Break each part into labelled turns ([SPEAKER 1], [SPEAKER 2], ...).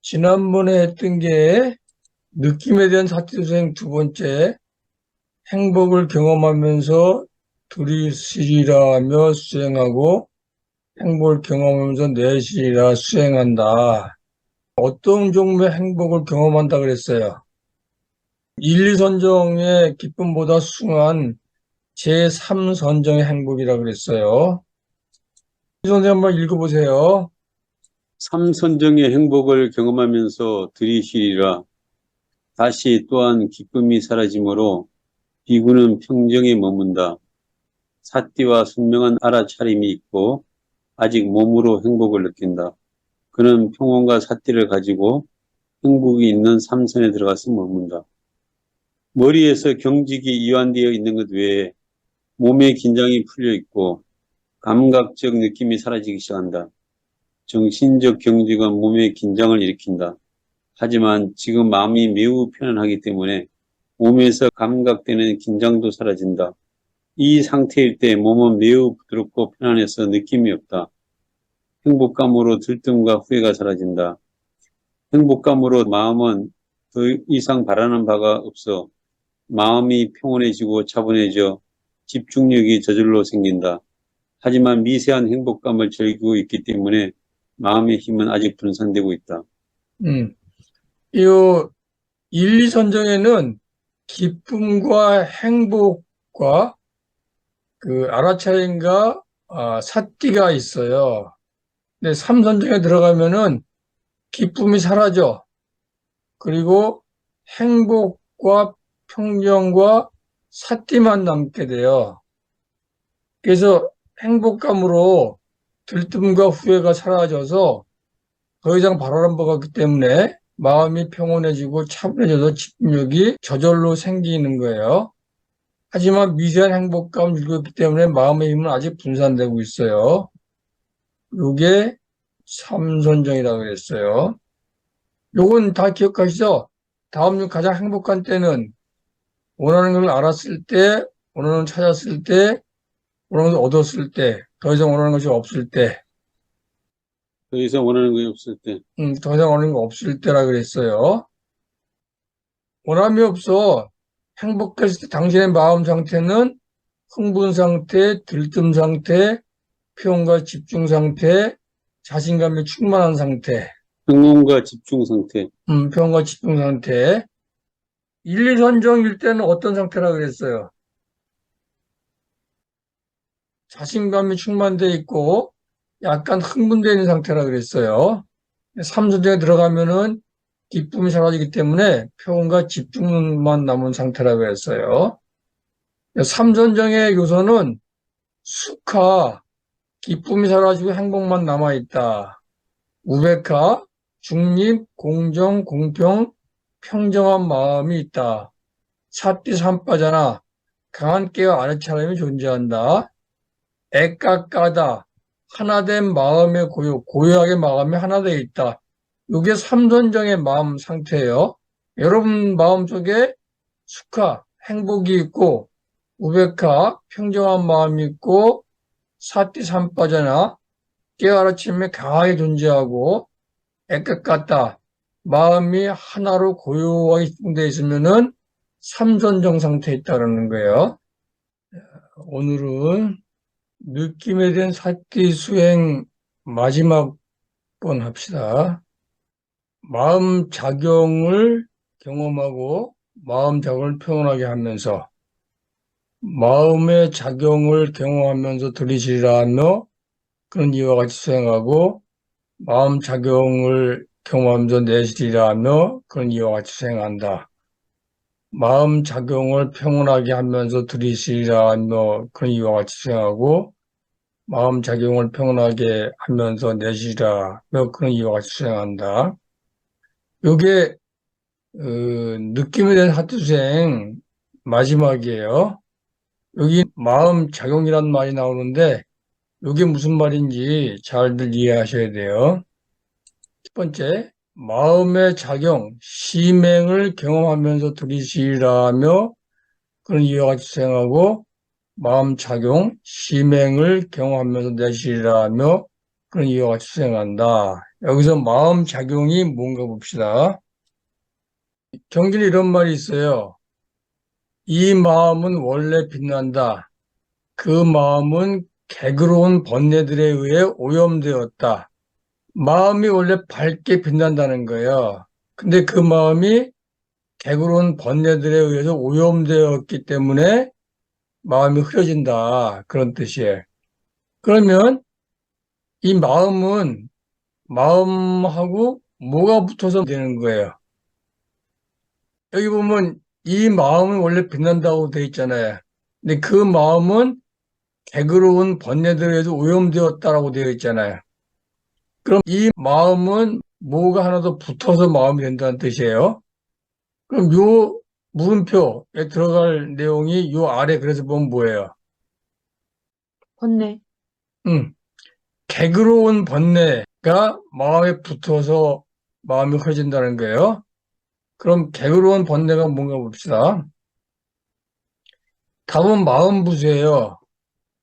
[SPEAKER 1] 지난번에 했던 게 느낌에 대한 사티수행 두 번째, 행복을 경험하면서 들이쉬리라 하며 수행하고 행복을 경험하면서 내쉬리라 수행한다. 어떤 종류의 행복을 경험한다 그랬어요? 1, 2선정의 기쁨보다 숭한 제3선정의 행복이라 그랬어요. 이 선생님 한번 읽어보세요.
[SPEAKER 2] 삼선정의 행복을 경험하면서 들이쉬리라. 다시 또한 기쁨이 사라지므로 비구는 평정에 머문다. 사띠와 선명한 알아차림이 있고 아직 몸으로 행복을 느낀다. 그는 평온과 사띠를 가지고 행복이 있는 삼선에 들어가서 머문다. 머리에서 경직이 이완되어 있는 것 외에 몸의 긴장이 풀려 있고 감각적 느낌이 사라지기 시작한다. 정신적 경직은 몸의 긴장을 일으킨다. 하지만 지금 마음이 매우 편안하기 때문에 몸에서 감각되는 긴장도 사라진다. 이 상태일 때 몸은 매우 부드럽고 편안해서 느낌이 없다. 행복감으로 들뜸과 후회가 사라진다. 행복감으로 마음은 더 이상 바라는 바가 없어 마음이 평온해지고 차분해져 집중력이 저절로 생긴다. 하지만 미세한 행복감을 즐기고 있기 때문에 마음의 힘은 아직 분산되고 있다.
[SPEAKER 1] 이 1, 2선정에는 기쁨과 행복과 그 알아차림과 사띠가 있어요. 근데 3선정에 들어가면은 기쁨이 사라져. 그리고 행복과 평정과 사띠만 남게 돼요. 그래서 행복감으로 들뜸과 후회가 사라져서 더 이상 바라는 바가 없기 때문에 마음이 평온해지고 차분해져서 집중력이 저절로 생기는 거예요. 하지만 미세한 행복감을 즐겼기 때문에 마음의 힘은 아직 분산되고 있어요. 요게 삼선정이라고 그랬어요. 요건 다 기억하시죠? 다음 중 가장 행복한 때는 원하는 걸 알았을 때, 원하는 걸 찾았을 때, 원하는 걸 얻었을 때, 더 이상 원하는 것이 없을 때,
[SPEAKER 2] 더 이상 원하는 것이 없을 때,
[SPEAKER 1] 더 이상 원하는 거 없을 때라 그랬어요. 원함이 없어 행복했을 때 당신의 마음 상태는 흥분 상태, 들뜸 상태, 평온과 집중 상태, 자신감이 충만한 상태,
[SPEAKER 2] 평온과 집중 상태,
[SPEAKER 1] 평온과 집중 상태. 1, 2선정일 때는 어떤 상태라 그랬어요? 자신감이 충만돼 있고 약간 흥분되어 있는 상태라 그랬어요. 3선정에 들어가면은 기쁨이 사라지기 때문에 평온과 집중만 남은 상태라고 했어요. 3선정의 요소는 수카, 기쁨이 사라지고 행복만 남아있다. 우베카, 중립, 공정, 공평, 평정한 마음이 있다. 사띠 삼빠자나 강한 깨와 아래차림이 존재한다. 애까까다, 하나된 마음의 고요, 고요하게 마음이 하나되어 있다. 이게 삼선정의 마음 상태예요. 여러분 마음속에 수카, 행복이 있고 우베카, 평정한 마음이 있고 사띠 삼빠자나 깨알아침에 강하게 존재하고 애틋같다. 마음이 하나로 고요하게 집중되어 있으면은 삼선정 상태에 있다는 거예요. 오늘은 느낌에 대한 사띠 수행 마지막 번 합시다. 마음 작용을 경험하고 마음 작용을 표현하게 하면서 마음의 작용을 경험하면서 들이시라 하며 그런 이와 같이 수행하고 마음 작용을 경험하면서 내쉬리라 하며 그런 이와 같이 수행한다. 마음 작용을 평온하게 하면서 들이쉬리라 하며 그런 이와 같이 수행하고 마음 작용을 평온하게 하면서 내쉬리라 하며 그런 이와 같이 수행한다. 요게 느낌에 대한 하트 수행 마지막이에요. 여기 마음 작용이란 말이 나오는데 이게 무슨 말인지 잘들 이해하셔야 돼요. 첫 번째, 마음의 작용, 심행을 경험하면서 들이쉬라며 그런 이와 같이 수행하고 마음 작용, 심행을 경험하면서 내쉬라며 그런 이유와 같이 수행한다. 여기서 마음 작용이 뭔가 봅시다. 경전에 이런 말이 있어요. 이 마음은 원래 빛난다. 그 마음은 개그러운 번뇌들에 의해 오염되었다. 마음이 원래 밝게 빛난다는 거예요. 근데 그 마음이 개그러운 번뇌들에 의해서 오염되었기 때문에 마음이 흐려진다. 그런 뜻이에요. 그러면 이 마음은 마음하고 뭐가 붙어서 되는 거예요? 여기 보면 이 마음은 원래 빛난다고 돼 있잖아요. 근데 그 마음은 개그러운 번뇌들에 의해서 오염되었다라고 되어 있잖아요. 그럼 이 마음은 뭐가 하나 더 붙어서 마음이 된다는 뜻이에요. 그럼 요 물음표에 들어갈 내용이 요 아래 그래서 보면 뭐예요?
[SPEAKER 3] 번뇌.
[SPEAKER 1] 음, 개그러운 번뇌가 마음에 붙어서 마음이 커진다는 거예요. 그럼 개그러운 번뇌가 뭔가 봅시다. 답은 마음부수예요.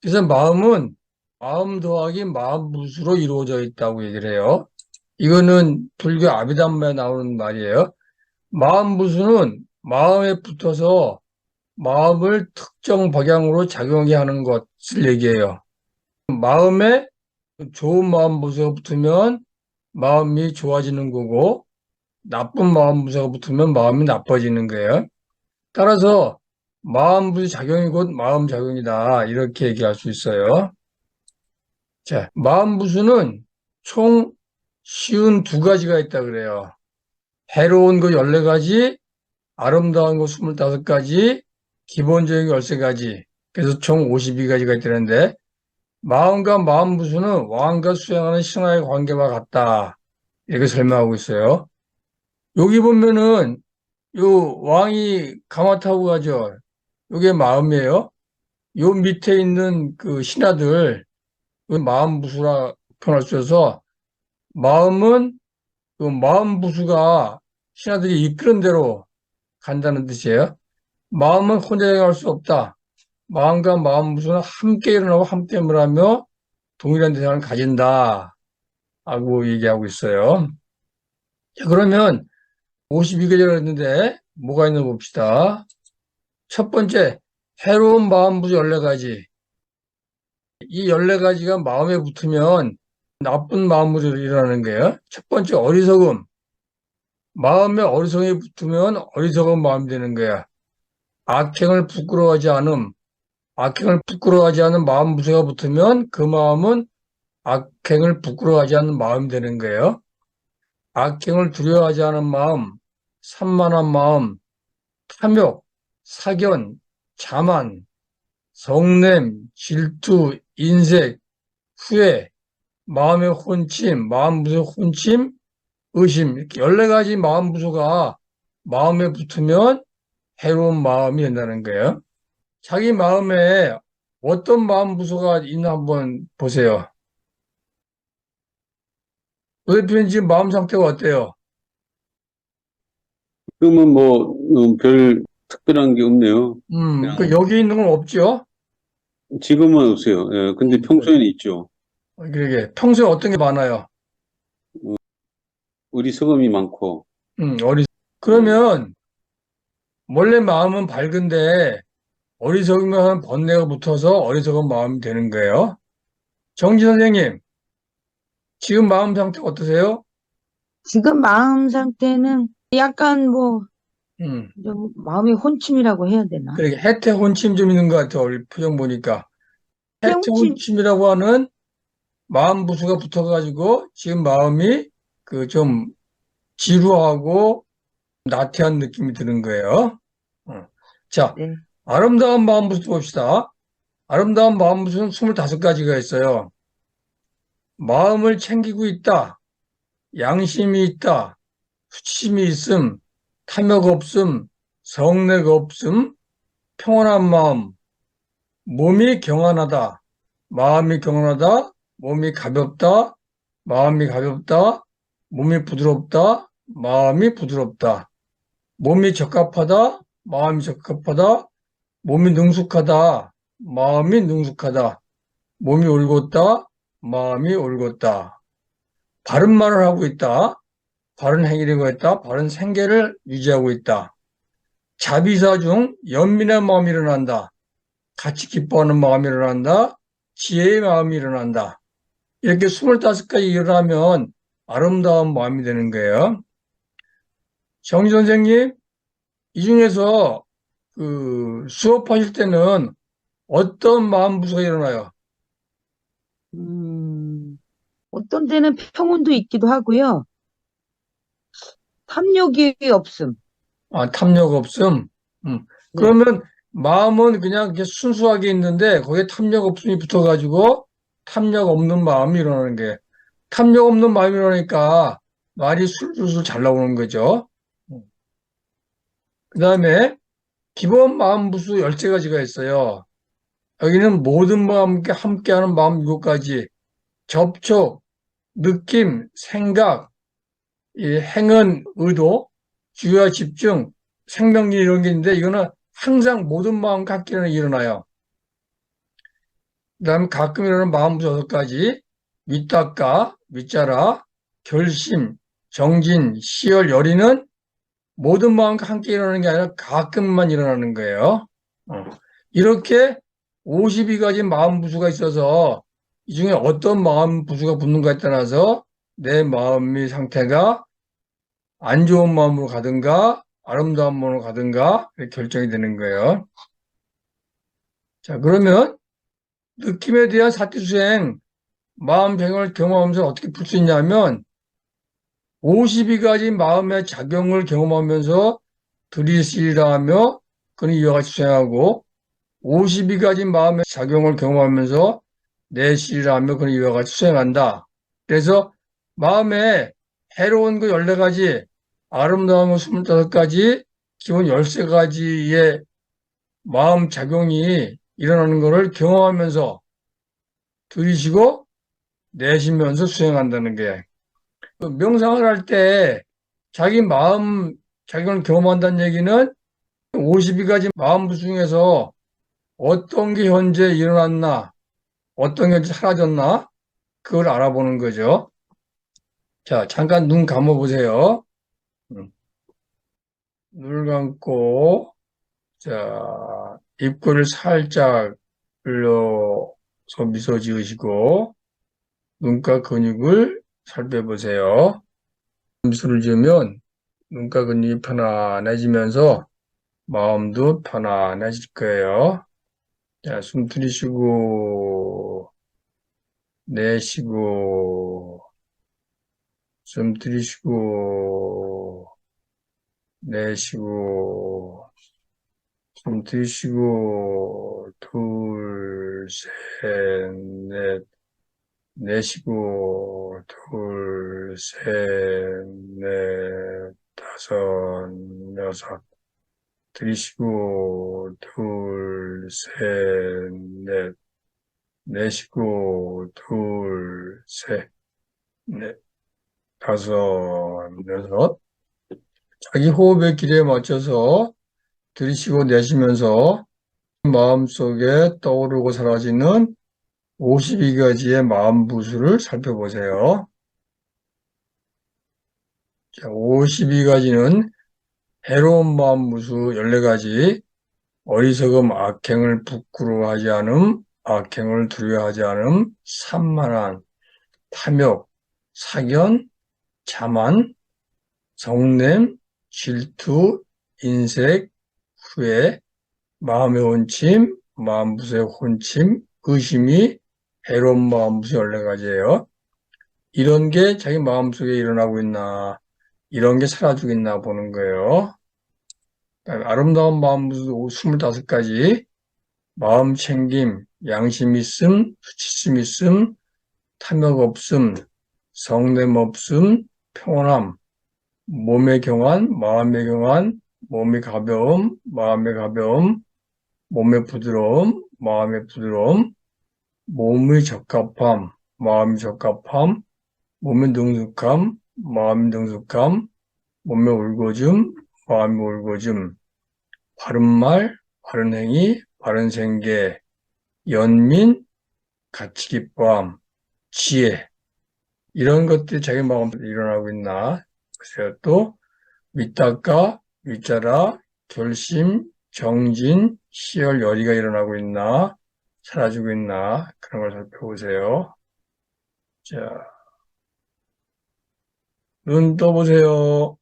[SPEAKER 1] 그래서 마음은 마음 더하기 마음부수로 이루어져 있다고 얘기를 해요. 이거는 불교 아비담마에 나오는 말이에요. 마음부수는 마음에 붙어서 마음을 특정 방향으로 작용하게 하는 것을 얘기해요. 마음에 좋은 마음부수가 붙으면 마음이 좋아지는 거고 나쁜 마음부수가 붙으면 마음이 나빠지는 거예요. 따라서 마음부수 작용이 곧 마음작용이다. 이렇게 얘기할 수 있어요. 자, 마음부수는 총 쉬운 두 가지가 있다 그래요. 해로운 거 14가지, 아름다운 거 25가지, 기본적인 거 13가지. 그래서 총 52가지가 있다는데 마음과 마음부수는 왕과 수행하는 신화의 관계와 같다. 이렇게 설명하고 있어요. 여기 보면은 요 왕이 가마 타고 가죠. 요게 마음이에요. 요 밑에 있는 그 신하들, 그 마음부수라 표현할 수 있어서 마음은 그 마음부수가 신하들이 이끄는 대로 간다는 뜻이에요. 마음은 혼자 행할 수 없다. 마음과 마음부수는 함께 일어나고 함께 물하며 동일한 대상을 가진다. 하고 얘기하고 있어요. 자, 그러면 52개를 했는데 뭐가 있나 봅시다. 첫 번째, 해로운 마음부수 14가지. 이 14가지가 마음에 붙으면 나쁜 마음부수로 일어나는 거예요. 첫 번째, 어리석음. 마음에 어리석음이 붙으면 어리석은 마음이 되는 거야. 악행을 부끄러워하지 않음. 악행을 부끄러워하지 않은 마음부수가 붙으면 그 마음은 악행을 부끄러워하지 않는 마음이 되는 거예요. 악행을 두려워하지 않은 마음, 산만한 마음, 탐욕, 사견, 자만, 성냄, 질투, 인색, 후회, 마음의 혼침, 마음부수 혼침, 의심 이렇게 14가지 마음부수가 마음에 붙으면 해로운 마음이 된다는 거예요. 자기 마음에 어떤 마음부수가 있나 한번 보세요. 오 대표님 지금 마음 상태가 어때요?
[SPEAKER 2] 그러면 뭐, 별 특별한 게 없네요. 그냥,
[SPEAKER 1] 그 여기 있는 건 없죠?
[SPEAKER 2] 지금은 없어요. 예, 근데 평소에는 있죠.
[SPEAKER 1] 그러게. 평소에 어떤 게 많아요?
[SPEAKER 2] 어리석음이 많고,
[SPEAKER 1] 어리.
[SPEAKER 2] 예,
[SPEAKER 1] 그러면 원래 마음은 밝은데 어리석으면 번뇌가 붙어서 어리석은 마음이 되는 거예요. 정지 선생님, 지금 마음 상태 어떠세요?
[SPEAKER 3] 지금 마음 상태는 약간 뭐,
[SPEAKER 1] 음,
[SPEAKER 3] 좀 마음의 혼침이라고 해야 되나?
[SPEAKER 1] 그러게 해태 혼침 좀 있는 것 같아요. 우리 표정 보니까. 해태
[SPEAKER 3] 깨우침,
[SPEAKER 1] 혼침이라고 하는 마음 부수가 붙어가지고 지금 마음이 그 좀 지루하고 나태한 느낌이 드는 거예요. 자,
[SPEAKER 3] 네.
[SPEAKER 1] 아름다운 마음 부수 봅시다. 아름다운 마음 부수는 25가지가 있어요. 마음을 챙기고 있다. 양심이 있다. 수치심이 있음. 탐욕 없음. 성내가 없음. 평온한 마음. 몸이 경안하다. 마음이 경안하다. 몸이 가볍다. 마음이 가볍다. 몸이 부드럽다. 마음이 부드럽다. 몸이 적합하다. 마음이 적합하다. 몸이 능숙하다. 마음이 능숙하다. 몸이 올곧다. 마음이 올곧다. 바른 말을 하고 있다. 바른 행위를 하고 있다. 바른 생계를 유지하고 있다. 자비사 중 연민의 마음이 일어난다. 같이 기뻐하는 마음이 일어난다. 지혜의 마음이 일어난다. 이렇게 25가지 일어나면 아름다운 마음이 되는 거예요. 정지 선생님, 이 중에서 수업하실 때는 어떤 마음 부수가 일어나요?
[SPEAKER 3] 어떤 데는 평온도 있기도 하고요. 탐욕이 없음.
[SPEAKER 1] 아, 탐욕 없음.
[SPEAKER 3] 네.
[SPEAKER 1] 그러면 마음은 그냥 이렇게 순수하게 있는데 거기에 탐욕 없음이 붙어가지고 탐욕 없는 마음이 일어나는 게 탐욕 없는 마음이 일어나니까 말이 술술술 잘 나오는 거죠. 그 다음에 기본 마음 부수 13가지가 있어요. 여기는 모든 마음과 함께하는 마음 7가지, 접촉, 느낌, 생각, 이 행은, 의도, 주의와 집중, 생명력 이런 게 있는데 이거는 항상 모든 마음과 함께 일어나요. 그 다음에 가끔 일어나는 마음 부수 6가지, 밑닦아, 밑자라, 결심, 정진, 시열, 열의는 모든 마음과 함께 일어나는 게 아니라 가끔만 일어나는 거예요. 이렇게 52가지 마음 부수가 있어서 이 중에 어떤 마음 부수가 붙는가에 따라서 내 마음의 상태가 안 좋은 마음으로 가든가 아름다운 마음으로 가든가 결정이 되는 거예요. 자, 그러면 느낌에 대한 사티수행 마음 변형을 경험하면서 어떻게 풀 수 있냐면 52가지 마음의 작용을 경험하면서 들이시라 하며 그는 이와 같이 수행하고 52가지 마음의 작용을 경험하면서 내시라 하며 그는 이와 같이 수행한다. 그래서 마음에 해로운 거 14가지, 아름다운 거 25가지, 기본 13가지의 마음 작용이 일어나는 것을 경험하면서 들이쉬고 내쉬면서 수행한다는 게 명상을 할 때 자기 마음 작용을 경험한다는 얘기는 52가지 마음 중에서 어떤 게 현재 일어났나, 어떤 게 현재 사라졌나, 그걸 알아보는 거죠. 자, 잠깐 눈 감아보세요. 눈을 감고, 자, 입꼬리를 살짝 흘려서 미소 지으시고, 눈가 근육을 살펴보세요. 미소를 지으면 눈가 근육이 편안해지면서 마음도 편안해질 거예요. 자, 숨 들이쉬고, 내쉬고, 숨 들이쉬고, 내쉬고, 숨 들이쉬고, 둘, 셋, 넷, 내쉬고, 둘, 셋, 넷, 다섯, 여섯, 들이쉬고, 둘, 셋, 넷, 내쉬고, 둘, 셋, 넷, 다섯, 여섯. 자기 호흡의 길에 맞춰서 들이쉬고 내쉬면서 마음속에 떠오르고 사라지는 52가지의 마음 부수를 살펴보세요. 자, 52가지는 해로운 마음 부수 14가지, 어리석음, 악행을 부끄러워하지 않음, 악행을 두려워하지 않음, 산만한, 탐욕, 사견, 자만, 정냄, 질투, 인색, 후회, 마음의 혼침, 마음부수의 혼침, 의심이 해로운 마음부수 14가지예요. 이런 게 자기 마음속에 일어나고 있나, 이런 게 사라지고 있나 보는 거예요. 아름다운 마음부수 25가지, 마음 챙김, 양심 있음, 수치심 있음, 탐욕 없음, 성냄 없음, 평온함, 몸의 경안, 마음의 경안, 몸의 가벼움, 마음의 가벼움, 몸의 부드러움, 마음의 부드러움, 몸의 적합함, 마음의 적합함, 몸의 능숙함, 마음의 능숙함, 몸의 울고줌, 마음의 울고줌, 바른 말, 바른 행위, 바른 생계, 연민, 같이 기뻐함, 지혜, 이런 것들이 자기 마음속에 일어나고 있나? 글쎄요. 또 위탁과 위자라, 결심, 정진, 시열, 열의가 일어나고 있나? 사라지고 있나? 그런 걸 살펴보세요. 자, 눈 떠보세요.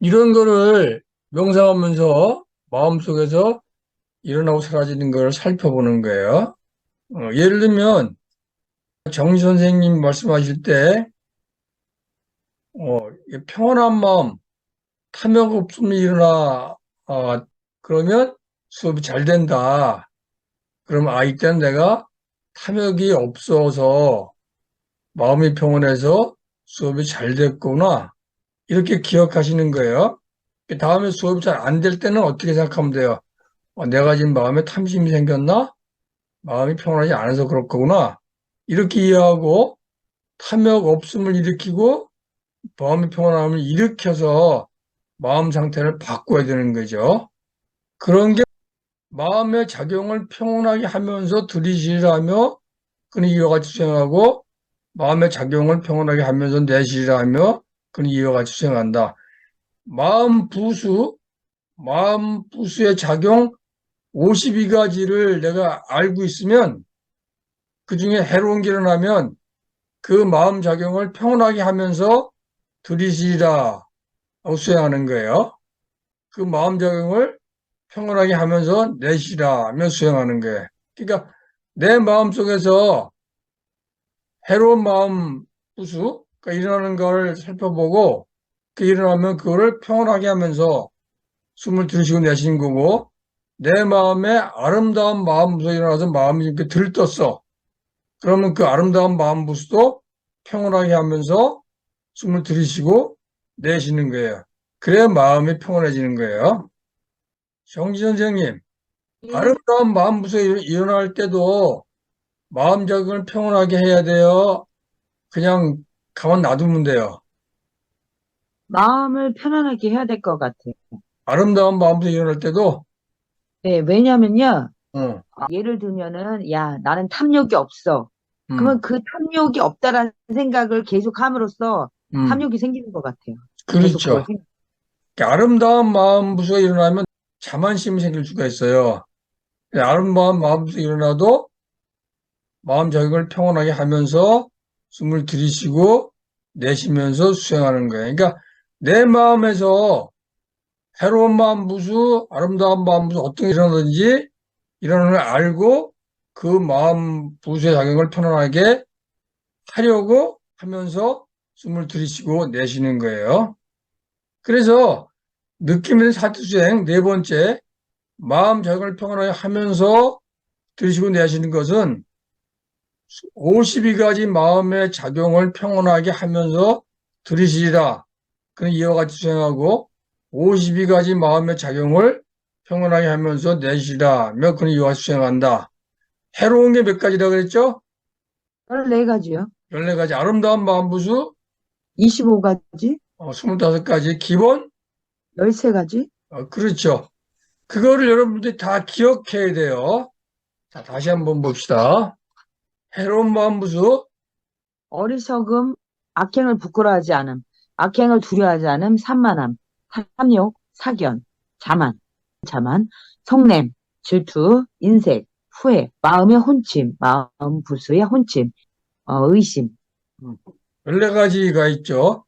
[SPEAKER 1] 이런 거를 명상하면서 마음속에서 일어나고 사라지는 걸 살펴보는 거예요. 예를 들면 정지 선생님 말씀하실 때 평온한 마음, 탐욕 없음이 일어나 그러면 수업이 잘 된다. 그러면 이때는 내가 탐욕이 없어서 마음이 평온해서 수업이 잘 됐구나. 이렇게 기억하시는 거예요. 다음에 수업이 잘 안 될 때는 어떻게 생각하면 돼요? 내가 지금 마음에 탐심이 생겼나? 마음이 평온하지 않아서 그렇구나. 이렇게 이해하고 탐욕 없음을 일으키고 마음의 평온함을 일으켜서 마음 상태를 바꿔야 되는 거죠. 그런 게 마음의 작용을 평온하게 하면서 들이시라며 그는 이와 같이 수행하고 마음의 작용을 평온하게 하면서 내시라며 그는 이와 같이 수행한다. 마음 부수의 작용 52가지를 내가 알고 있으면 그 중에 해로운 게 일어나면 그 마음 작용을 평온하게 하면서 들이시라 하고 수행하는 거예요. 그 마음 작용을 평온하게 하면서 내시라 하며 수행하는 거예요. 그러니까 내 마음 속에서 해로운 마음 부수가 일어나는 걸 살펴보고 그 일어나면 그거를 평온하게 하면서 숨을 들이쉬고 내쉬는 거고 내 마음에 아름다운 마음 부수가 일어나서 마음이 이렇게 들떴어. 그러면 그 아름다운 마음 부수도 평온하게 하면서 숨을 들이쉬고 내쉬는 거예요. 그래야 마음이 평온해지는 거예요. 정지 선생님,
[SPEAKER 3] 예.
[SPEAKER 1] 아름다운 마음 부수가 일어날 때도 마음 적응을 평온하게 해야 돼요. 그냥 가만 놔두면 돼요.
[SPEAKER 3] 마음을 편안하게 해야 될 것 같아요.
[SPEAKER 1] 아름다운 마음 부수가 일어날 때도
[SPEAKER 3] 네, 왜냐면요.
[SPEAKER 1] 어,
[SPEAKER 3] 예를 들면은, 야, 나는 탐욕이 없어.
[SPEAKER 1] 음,
[SPEAKER 3] 그러면 그 탐욕이 없다라는 생각을 계속 함으로써
[SPEAKER 1] 음,
[SPEAKER 3] 탐욕이 생기는 것 같아요. 계속 그걸
[SPEAKER 1] 그렇죠.
[SPEAKER 3] 생각.
[SPEAKER 1] 아름다운 마음 부수가 일어나면 자만심이 생길 수가 있어요. 아름다운 마음 부수가 일어나도 마음 적응을 평온하게 하면서 숨을 들이쉬고 내쉬면서 수행하는 거예요. 그러니까 내 마음에서 해로운 마음 부수, 아름다운 마음 부수 어떤 게 일어나든지 일어나는 걸 알고 그 마음 부수의 작용을 편안하게 하려고 하면서 숨을 들이쉬고 내쉬는 거예요. 그래서 느낌의 사투수행 네 번째 마음 작용을 평온하게 하면서 들이쉬고 내쉬는 것은 52가지 마음의 작용을 평온하게 하면서 들이시리라. 그는 이와 같이 수행하고 52가지 마음의 작용을 평온하게 하면서 내쉬라며 그는 이와 같이 수행한다. 해로운 게 몇 가지라 그랬죠?
[SPEAKER 3] 14가지요.
[SPEAKER 1] 14가지. 아름다운 마음부수
[SPEAKER 3] 25가지?
[SPEAKER 1] 25가지. 기본
[SPEAKER 3] 13가지?
[SPEAKER 1] 그렇죠. 그거를 여러분들이 다 기억해야 돼요. 자, 다시 한번 봅시다. 해로운 마음부수
[SPEAKER 3] 어리석음, 악행을 부끄러워하지 않음, 악행을 두려워하지 않음, 산만함, 탐욕, 사견, 자만, 성냄, 질투, 인색, 후회, 마음의 혼침, 마음 부수의 혼침, 의심.
[SPEAKER 1] 14가지가 있죠.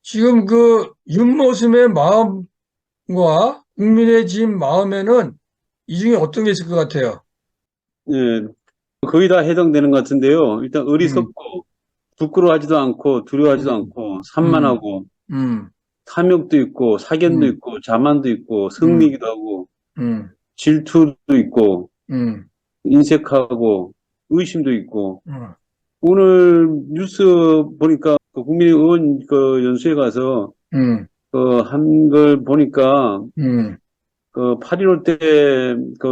[SPEAKER 1] 지금 그 윤모습의 마음과 국민의 집 마음에는 이 중에 어떤 게 있을 것 같아요?
[SPEAKER 2] 예, 거의 다 해당되는 것 같은데요. 일단
[SPEAKER 1] 음,
[SPEAKER 2] 어리석고 부끄러워하지도 않고 두려워하지도
[SPEAKER 1] 음,
[SPEAKER 2] 않고
[SPEAKER 1] 음,
[SPEAKER 2] 산만하고
[SPEAKER 1] 음,
[SPEAKER 2] 탐욕도 있고 사견도
[SPEAKER 1] 음,
[SPEAKER 2] 있고 자만도 있고
[SPEAKER 1] 음,
[SPEAKER 2] 성미기도 하고
[SPEAKER 1] 음,
[SPEAKER 2] 질투도 있고
[SPEAKER 1] 음,
[SPEAKER 2] 인색하고 의심도 있고
[SPEAKER 1] 음,
[SPEAKER 2] 오늘 뉴스 보니까 그 국민의원 그 연수에 가서
[SPEAKER 1] 음,
[SPEAKER 2] 그 한 걸 보니까
[SPEAKER 1] 음,
[SPEAKER 2] 그 8.15 때 그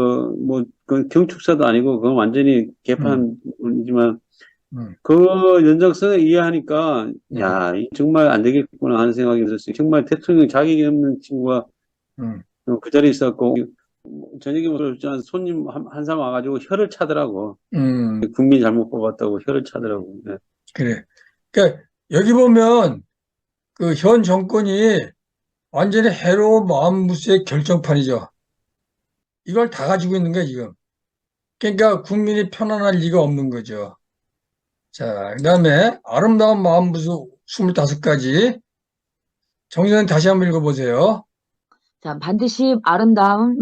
[SPEAKER 2] 뭐 그 경축사도 아니고 그건 완전히
[SPEAKER 1] 음,
[SPEAKER 2] 개판이지만
[SPEAKER 1] 음,
[SPEAKER 2] 그 연장선을 이해하니까
[SPEAKER 1] 음,
[SPEAKER 2] 야, 정말 안 되겠구나 하는 생각이 들었어요. 정말 대통령 자격이 없는 친구가
[SPEAKER 1] 음,
[SPEAKER 2] 그 자리에 있었고 저녁에 뭐 손님 한 사람 와가지고 혀를 차더라고.
[SPEAKER 1] 음,
[SPEAKER 2] 국민이 잘못 뽑았다고 혀를 차더라고. 네.
[SPEAKER 1] 그래. 그러니까 여기 보면 그 현 정권이 완전히 해로 마음무스의 결정판이죠. 이걸 다 가지고 있는 거야, 지금. 그러니까 국민이 편안할 리가 없는 거죠. 자, 그다음에 아름다운 마음무스 25가지. 정리는 다시 한번 읽어보세요.
[SPEAKER 3] 자, 반드시 아름다운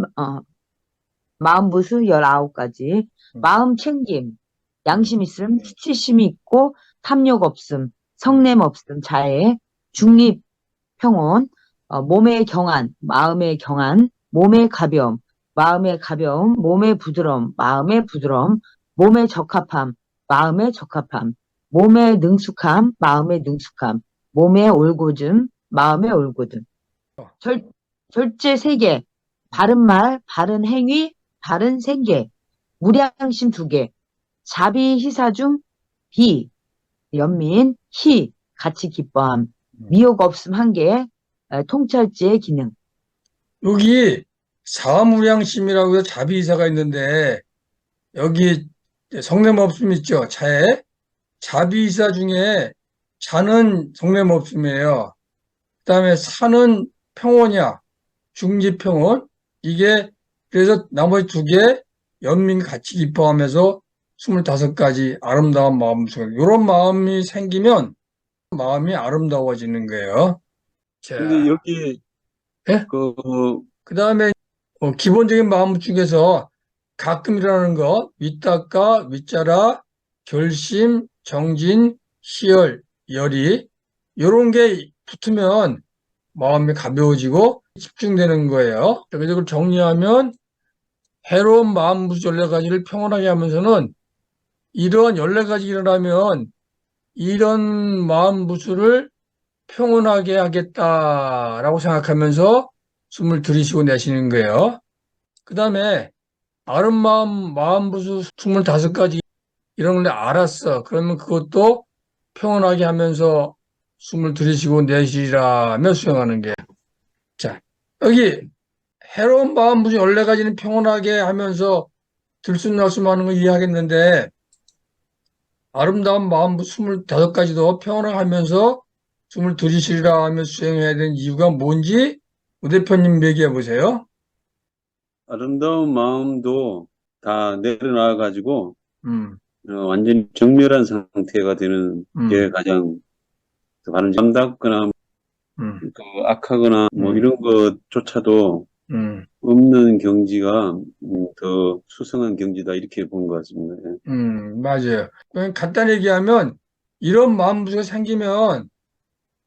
[SPEAKER 3] 마음부수 19가지.
[SPEAKER 1] 음,
[SPEAKER 3] 마음 챙김, 양심 있음, 수치심이 있고, 탐욕 없음, 성냄 없음, 자애, 중립, 평온, 몸의 경안, 마음의 경안, 몸의 가벼움, 마음의 가벼움, 몸의 부드러움, 마음의 부드러움, 몸의 적합함, 마음의 적합함, 몸의 능숙함, 마음의 능숙함, 몸의 올곧음, 마음의 올곧음. 절제 세계, 바른 말, 바른 행위, 바른 생계, 무량심 2개, 자비 희사 중 비, 연민, 희, 같이 기뻐함, 미혹 없음 1개, 통찰지의 기능.
[SPEAKER 1] 여기 사무량심이라고 해서 자비이사가 있는데 여기 성냄 없음 있죠. 자에 자비이사 중에 자는 성냄 없음이에요. 그다음에 사는 평온이야. 중지평온. 이게 그래서 나머지 2개 연민 같이 기뻐하면서 25가지 아름다운 마음 속에 이런 마음이 생기면 마음이 아름다워지는 거예요.
[SPEAKER 2] 근데
[SPEAKER 1] 자,
[SPEAKER 2] 여기
[SPEAKER 1] 예?
[SPEAKER 2] 그
[SPEAKER 1] 그다음에 기본적인 마음 중에서 가끔 일어나는 거 위닦아, 윗자라, 결심, 정진, 희열, 열이 이런 게 붙으면 마음이 가벼워지고 집중되는 거예요. 그래서 이걸 정리하면 해로운 마음 무수 14가지를 평온하게 하면서는 이러한 14가지 일어나면 이런 마음 무수를 평온하게 하겠다라고 생각하면서 숨을 들이쉬고 내쉬는 거예요. 그 다음에 아름마음, 마음부수 25가지 이런 걸 알았어. 그러면 그것도 평온하게 하면서 숨을 들이쉬고 내쉬라며 수행하는 게. 자, 여기 해로운 마음부수 14가지는 평온하게 하면서 들숨날숨 하는 거 이해하겠는데 아름다운 마음부수 25가지도 평온하게 하면서 숨을 들이쉬라 하며 수행해야 되는 이유가 뭔지 우 대표님 얘기해 보세요.
[SPEAKER 2] 아름다운 마음도 다 내려놔가지고
[SPEAKER 1] 음,
[SPEAKER 2] 완전히 정멸한 상태가 되는 게
[SPEAKER 1] 음,
[SPEAKER 2] 가장 바른 jam답거나
[SPEAKER 1] 음,
[SPEAKER 2] 악하거나 뭐
[SPEAKER 1] 음,
[SPEAKER 2] 이런 것조차도
[SPEAKER 1] 음.
[SPEAKER 2] 없는 경지가 더 수성한 경지다 이렇게 본 것 같습니다. 예.
[SPEAKER 1] 맞아요. 그냥 간단히 얘기하면 이런 마음부가 생기면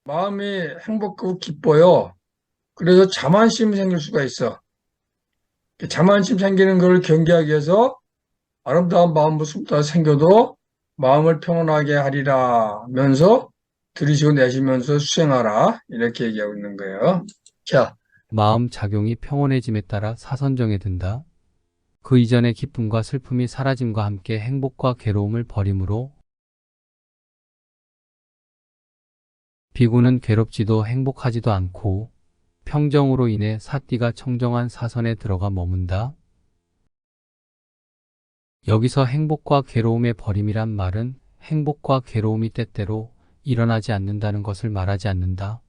[SPEAKER 1] 마음이 행복하고 기뻐요. 그래서 자만심이 생길 수가 있어. 자만심 생기는 걸 경계하기 위해서 아름다운 마음부터 생겨도 마음을 평온하게 하리라면서 들이쉬고 내쉬면서 수행하라 이렇게 얘기하고 있는 거예요. 자,
[SPEAKER 4] 마음 작용이 평온해짐에 따라 사선정에 든다. 그 이전의 기쁨과 슬픔이 사라짐과 함께 행복과 괴로움을 버림으로 비구는 괴롭지도 행복하지도 않고 평정으로 인해 사띠가 청정한 사선에 들어가 머문다. 여기서 행복과 괴로움의 버림이란 말은 행복과 괴로움이 때때로 일어나지 않는다는 것을 말하지 않는다.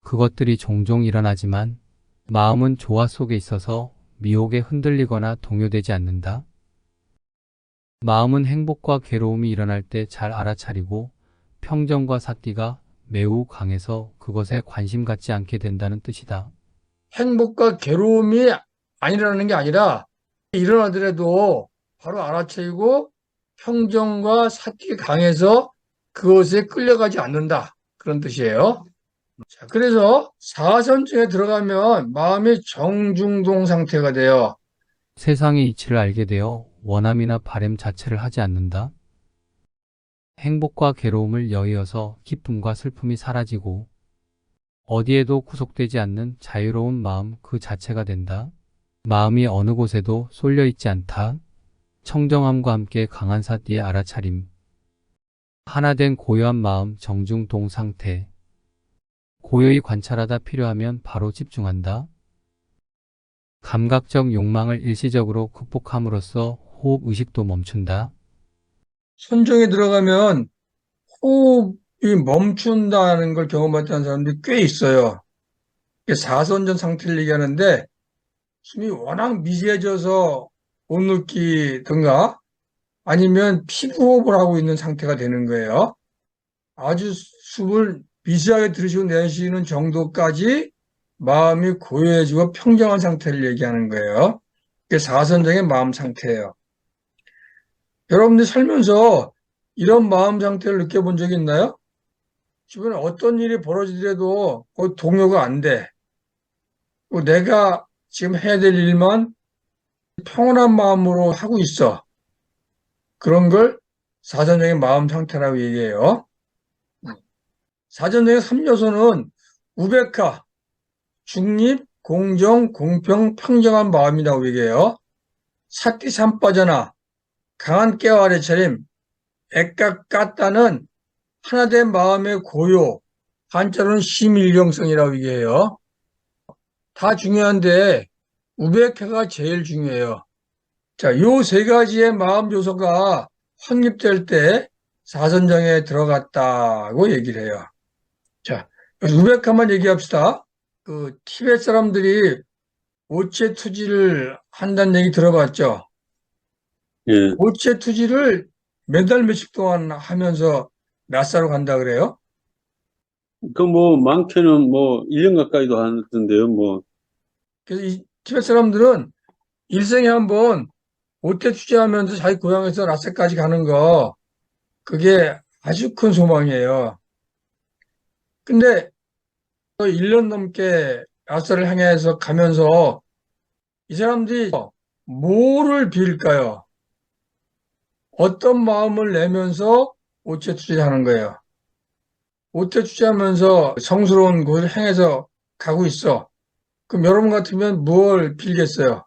[SPEAKER 4] 그것들이 종종 일어나지만 마음은 조화 속에 있어서 미혹에 흔들리거나 동요되지 않는다. 마음은 행복과 괴로움이 일어날 때 잘 알아차리고 평정과 사띠가 매우 강해서 그것에 관심 갖지 않게 된다는 뜻이다.
[SPEAKER 1] 행복과 괴로움이 아니라는 게 아니라 일어나더라도 바로 알아채고 평정과 사티가 강해서 그것에 끌려가지 않는다. 그런 뜻이에요. 자, 그래서 사선증에 들어가면 마음이 정중동 상태가 돼요.
[SPEAKER 4] 세상의 이치를 알게 되어 원함이나 바램 자체를 하지 않는다. 행복과 괴로움을 여의어서 기쁨과 슬픔이 사라지고 어디에도 구속되지 않는 자유로운 마음 그 자체가 된다. 마음이 어느 곳에도 쏠려 있지 않다. 청정함과 함께 강한 사띠의 알아차림. 하나된 고요한 마음 정중동 상태. 고요히 관찰하다 필요하면 바로 집중한다. 감각적 욕망을 일시적으로 극복함으로써 호흡 의식도 멈춘다.
[SPEAKER 1] 선정에 들어가면 호흡이 멈춘다는 걸 경험했다는 사람들이 꽤 있어요. 이게 사선전 상태를 얘기하는데 숨이 워낙 미세해져서 못 느끼든가 아니면 피부호흡을 하고 있는 상태가 되는 거예요. 아주 숨을 미세하게 들이쉬고 내쉬는 정도까지 마음이 고요해지고 평정한 상태를 얘기하는 거예요. 그게 사선정의 마음 상태예요. 여러분들 살면서 이런 마음 상태를 느껴본 적 있나요? 주변에 어떤 일이 벌어지더라도 동요가 안 돼. 내가 지금 해야 될 일만 평온한 마음으로 하고 있어. 그런 걸 사전적인 마음 상태라고 얘기해요. 사전적인 3요소는 우베카, 중립, 공정, 공평, 평정한 마음이라고 얘기해요. 사티 삼빠져나 강한 깨와 아래 차림, 애깍 깠다는 하나된 마음의 고요, 한자로는 심일경성이라고 얘기해요. 다 중요한데 우베카가 제일 중요해요. 자, 요 세 가지의 마음 요소가 확립될 때 사선정에 들어갔다고 얘기를 해요. 자, 우베카만 얘기합시다. 그 티베트 사람들이 오체 투지를 한다는 얘기 들어봤죠?
[SPEAKER 2] 예.
[SPEAKER 1] 오체 투지를 몇 달 며칠 동안 하면서 나사로 간다 그래요?
[SPEAKER 2] 그 뭐 많게는 뭐 1년 가까이도 하던데요. 뭐
[SPEAKER 1] 그래서 이 티베트 사람들은 일생에 한번 오체 투지하면서 자기 고향에서 라사까지 가는 거 그게 아주 큰 소망이에요. 근데 1년 넘게 라사를 향해서 가면서 이 사람들이 뭐를 빌까요? 어떤 마음을 내면서 오체 투지하는 거예요. 오체 투지하면서 성스러운 곳을 향해서 가고 있어. 그럼 여러분 같으면 뭘 빌겠어요?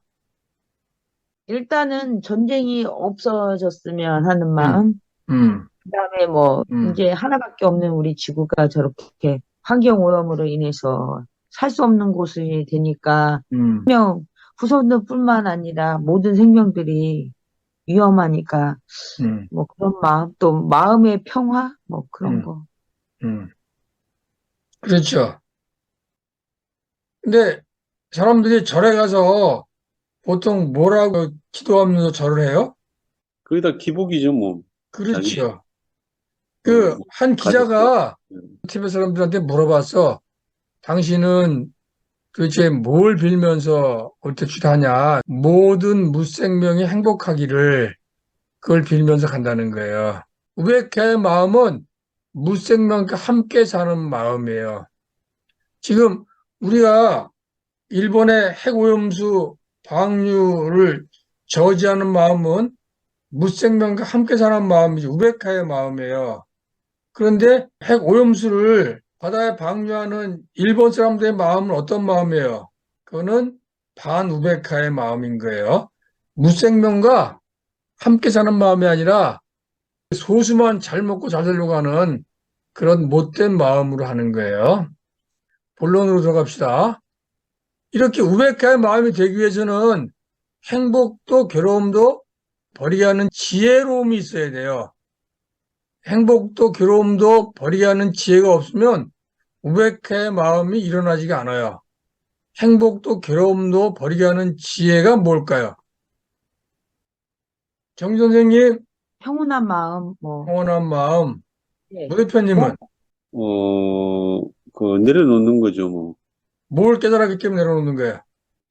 [SPEAKER 3] 일단은 전쟁이 없어졌으면 하는
[SPEAKER 1] 음,
[SPEAKER 3] 마음,
[SPEAKER 1] 음,
[SPEAKER 3] 그다음에 뭐
[SPEAKER 1] 음,
[SPEAKER 3] 이제 하나밖에 없는 우리 지구가 저렇게 환경 오염으로 인해서 살 수 없는 곳이 되니까
[SPEAKER 1] 음,
[SPEAKER 3] 후손들뿐만 아니라 모든 생명들이 위험하니까
[SPEAKER 1] 음,
[SPEAKER 3] 뭐 그런 마음, 또 마음의 평화 뭐 그런
[SPEAKER 1] 음,
[SPEAKER 3] 거.
[SPEAKER 1] 음. 그렇죠. 근데 사람들이 절에 가서 보통 뭐라고 기도하면서 절을 해요?
[SPEAKER 2] 그게 다 기복이죠. 뭐 자기
[SPEAKER 1] 그렇죠. 그
[SPEAKER 2] 뭐
[SPEAKER 1] 한
[SPEAKER 2] 가족들.
[SPEAKER 1] 기자가 티베트 사람들한테 물어봤어. 당신은 도대체 뭘 빌면서 올테추하냐? 모든 무생명이 행복하기를 그걸 빌면서 간다는 거예요. 우베카의 마음은 무생명과 함께 사는 마음이에요. 지금 우리가 일본의 핵오염수 방류를 저지하는 마음은 무생명과 함께 사는 마음이지 우베카의 마음이에요. 그런데 핵오염수를 바다에 방류하는 일본 사람들의 마음은 어떤 마음이에요? 그거는 반우베카의 마음인 거예요. 무생명과 함께 사는 마음이 아니라 소수만 잘 먹고 잘 살려고 하는 그런 못된 마음으로 하는 거예요. 본론으로 들어갑시다. 이렇게 우베카의 마음이 되기 위해서는 행복도 괴로움도 버리게 하는 지혜로움이 있어야 돼요. 행복도 괴로움도 버리게 하는 지혜가 없으면 우베카의 마음이 일어나지가 않아요. 행복도 괴로움도 버리게 하는 지혜가 뭘까요? 정 선생님,
[SPEAKER 3] 평온한 마음 뭐
[SPEAKER 1] 평온한 마음.
[SPEAKER 3] 네.
[SPEAKER 1] 문 대표님은
[SPEAKER 2] 그 내려놓는 거죠. 뭐
[SPEAKER 1] 뭘 깨달았기 때문에 내려놓는 거예요?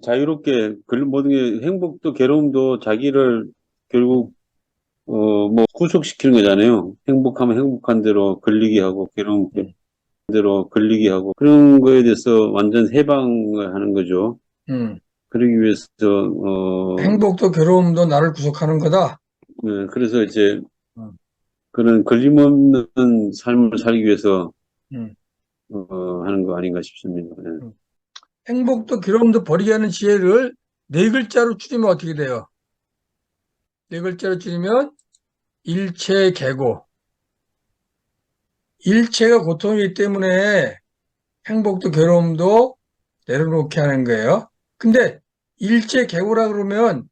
[SPEAKER 2] 자유롭게 모든 게 행복도 괴로움도 자기를 결국 뭐 구속시키는 거잖아요. 행복하면 행복한 대로 걸리게 하고 괴로운 대로 걸리게 하고 그런 거에 대해서 완전 해방을 하는 거죠.
[SPEAKER 1] 음,
[SPEAKER 2] 그러기 위해서
[SPEAKER 1] 행복도 괴로움도 나를 구속하는 거다.
[SPEAKER 2] 그래서 이제
[SPEAKER 1] 음,
[SPEAKER 2] 그런 걸림없는 삶을 살기 위해서
[SPEAKER 1] 음,
[SPEAKER 2] 하는 거 아닌가 싶습니다. 예.
[SPEAKER 1] 음. 행복도 괴로움도 버리게 하는 지혜를 네 글자로 줄이면 어떻게 돼요? 네 글자로 줄이면 일체계고. 일체가 고통이기 때문에 행복도 괴로움도 내려놓게 하는 거예요. 근데 일체계고라 그러면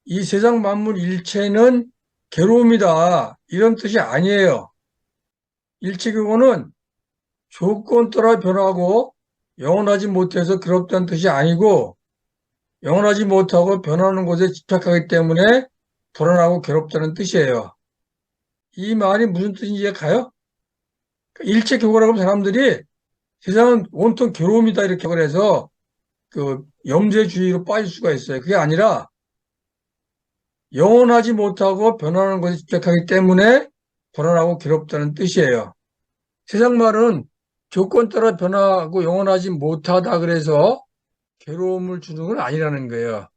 [SPEAKER 1] 이 세상 만물 일체는 괴로움이다. 이런 뜻이 아니에요. 일체계고는 조건 따라 변하고 영원하지 못해서 괴롭다는 뜻이 아니고 영원하지 못하고 변하는 것에 집착하기 때문에 불안하고 괴롭다는 뜻이에요. 이 말이 무슨 뜻인지 이해가요? 일체계고라고 하면 사람들이 세상은 온통 괴로움이다 이렇게 그래서 그 염세주의로 빠질 수가 있어요. 그게 아니라 영원하지 못하고 변하는 것에 집착하기 때문에 불안하고 괴롭다는 뜻이에요. 세상 말은 조건 따라 변하고 영원하지 못하다 그래서 괴로움을 주는 건 아니라는 거예요.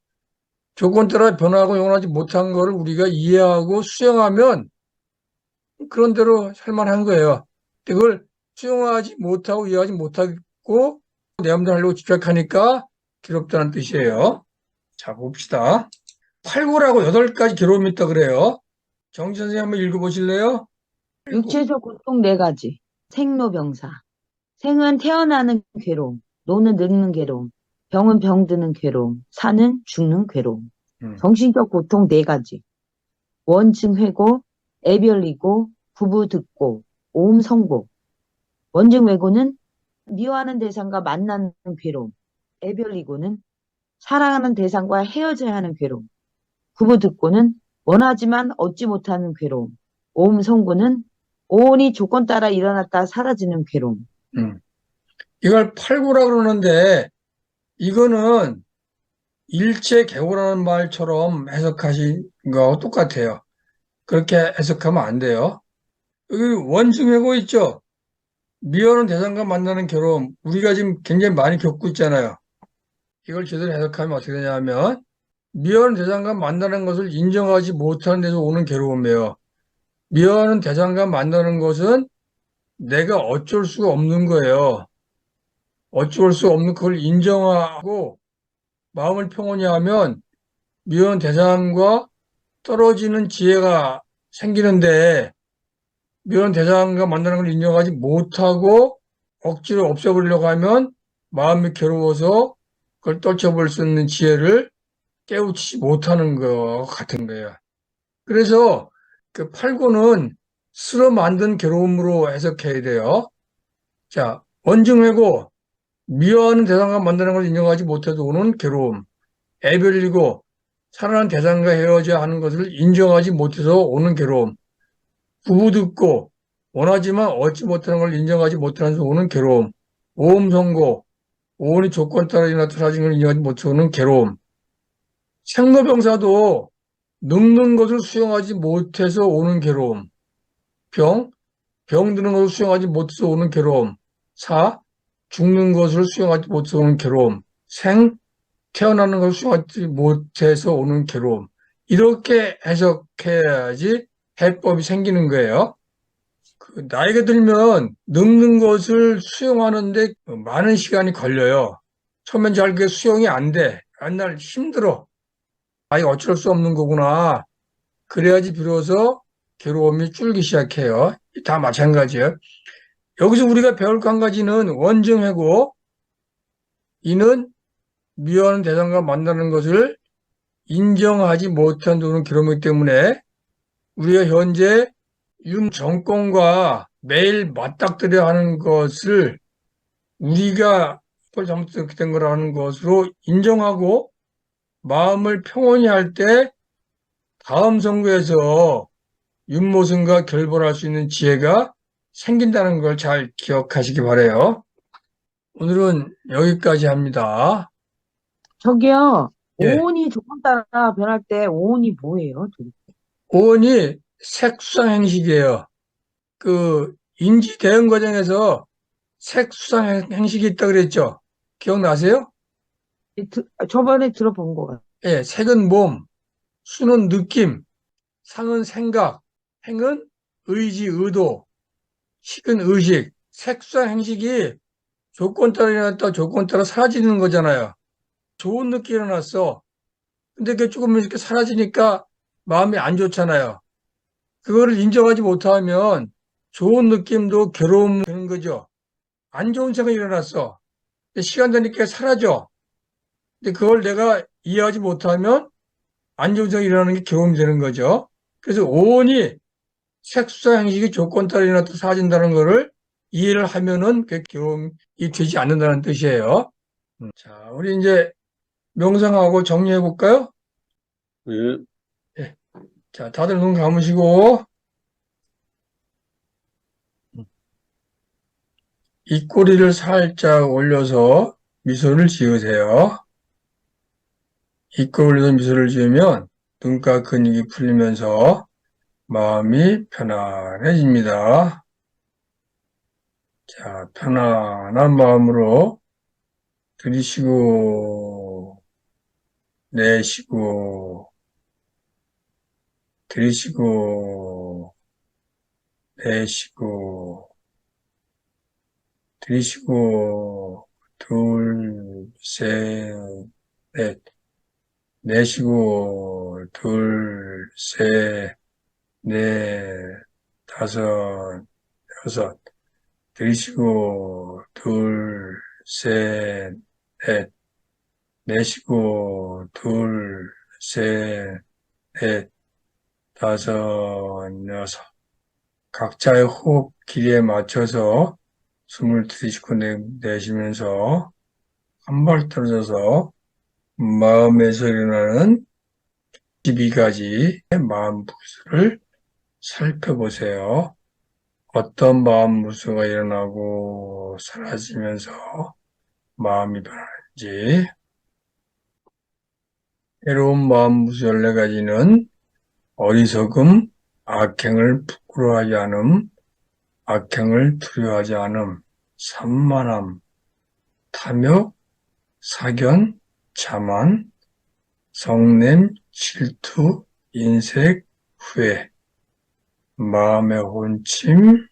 [SPEAKER 1] 조건 따라 변하고 영원하지 못한 거를 우리가 이해하고 수용하면 그런 대로 살만한 거예요. 근데 그걸 수용하지 못하고 이해하지 못하고 내 마음대로 하려고 집착하니까 괴롭다는 뜻이에요. 자, 봅시다. 8구라고 8가지 괴로움이 있다 그래요. 정지 선생님 한번 읽어보실래요?
[SPEAKER 3] 육체적 고통 4가지. 생로병사. 생은 태어나는 괴로움, 노는 늙는 괴로움, 병은 병드는 괴로움, 사는 죽는 괴로움. 정신적 고통 4가지. 원증회고, 애별이고, 부부듣고, 오음성고. 원증회고는 미워하는 대상과 만나는 괴로움. 애별이고는 사랑하는 대상과 헤어져야 하는 괴로움. 부부듣고는 원하지만 얻지 못하는 괴로움. 오음성고는 오온이 조건 따라 일어났다 사라지는 괴로움.
[SPEAKER 1] 이걸 8구라 그러는데 이거는 일체계고라는 말처럼 해석하신 거하고 똑같아요. 그렇게 해석하면 안 돼요. 여기 원증회고 있죠? 미워하는 대상과 만나는 괴로움. 우리가 지금 굉장히 많이 겪고 있잖아요. 이걸 제대로 해석하면 어떻게 되냐면 미워하는 대상과 만나는 것을 인정하지 못하는 데서 오는 괴로움이에요. 미워하는 대상과 만나는 것은 내가 어쩔 수가 없는 거예요. 어쩔 수 없는 그걸 인정하고 마음을 평온히 하면 미워하는 대상과 떨어지는 지혜가 생기는데 미워하는 대상과 만나는 걸 인정하지 못하고 억지로 없애버리려고 하면 마음이 괴로워서 그걸 떨쳐버릴 수 있는 지혜를 깨우치지 못하는 것 같은 거예요. 그래서 그 8구는 스스로 만든 괴로움으로 해석해야 돼요. 자, 원증회고 미워하는 대상과 만나는 걸 인정하지 못해도 오는 괴로움. 애별이고 사랑하는 대상과 헤어져야 하는 것을 인정하지 못해서 오는 괴로움. 부부듣고 원하지만 얻지 못하는 걸 인정하지 못하면서 오는 괴로움. 오음성고, 오온이 조건 따라 일어나 사라지는 걸 인정하지 못해서 오는 괴로움. 생로병사도 늙는 것을 수용하지 못해서 오는 괴로움. 병드는 것을 수용하지 못해서 오는 괴로움. 사, 죽는 것을 수용하지 못해서 오는 괴로움. 태어나는 것을 수용하지 못해서 오는 괴로움. 이렇게 해석해야지 해법이 생기는 거예요. 나이가 들면 늙는 것을 수용하는데 많은 시간이 걸려요. 처음엔 잘 그게 수용이 안 돼. 맨날 힘들어. 이거 어쩔 수 없는 거구나. 그래야지 비로소 괴로움이 줄기 시작해요. 다 마찬가지예요. 여기서 우리가 배울 거 한 가지는 원증회고 이는 미워하는 대상과 만나는 것을 인정하지 못한 도는 괴로움이기 때문에 우리가 현재 윤 정권과 매일 맞닥뜨려 하는 것을 우리가 잘못되게 된 거라는 것으로 인정하고 마음을 평온히 할 때 다음 선거에서 윤모승과 결별할 수 있는 지혜가 생긴다는 걸 잘 기억하시기 바라요. 오늘은 여기까지 합니다.
[SPEAKER 3] 저기요,
[SPEAKER 1] 예.
[SPEAKER 3] 오온이 조건 따라 변할 때 오온이 뭐예요? 도대체?
[SPEAKER 1] 오온이 색수상 행식이에요. 그 인지 대응 과정에서 색수상 행식이 있다 그랬죠? 기억나세요?
[SPEAKER 3] 저번에 들어본 것 같아요.
[SPEAKER 1] 예, 색은 몸, 수는 느낌, 상은 생각, 행은 의지, 의도, 식은 의식. 색수상 행식이 조건 따라 일어났다 조건 따라 사라지는 거잖아요. 좋은 느낌이 일어났어. 근데 그게 조금 이렇게 사라지니까 마음이 안 좋잖아요. 그거를 인정하지 못하면 좋은 느낌도 괴로움 되는 거죠. 안 좋은 생각이 일어났어. 근데 시간 되니까 사라져. 근데 그걸 내가 이해하지 못하면 안정성이 일어나는 게 경험이 되는 거죠. 그래서 오온이 색수사 형식의 조건 따라 일어났다 사라진다는 것을 이해를 하면은 그 경험이 되지 않는다는 뜻이에요. 자, 우리 이제 명상하고 정리해 볼까요?
[SPEAKER 2] 예.
[SPEAKER 1] 예. 자, 다들 눈 감으시고 입꼬리를 살짝 올려서 미소를 지으세요. 입꼬리 올려서 미소를 지으면 눈가 근육이 풀리면서 마음이 편안해집니다. 자, 편안한 마음으로 들이쉬고 내쉬고 들이쉬고 내쉬고 들이쉬고 둘, 셋, 넷 내쉬고 둘, 셋, 넷, 다섯, 여섯 들이쉬고 둘, 셋, 넷 내쉬고 둘, 셋, 넷, 다섯, 여섯 각자의 호흡 길이에 맞춰서 숨을 들이쉬고 내쉬면서 한 발 떨어져서 마음에서 일어나는 12가지 마음 무수를 살펴보세요. 어떤 마음 무수가 일어나고 사라지면서 마음이 변하는지. 해로운 마음 무수 14가지는 어리석음, 악행을 부끄러워하지 않음, 악행을 두려워하지 않음, 산만함, 탐욕, 사견, 자만, 성냄, 질투, 인색, 후회, 마음의 혼침,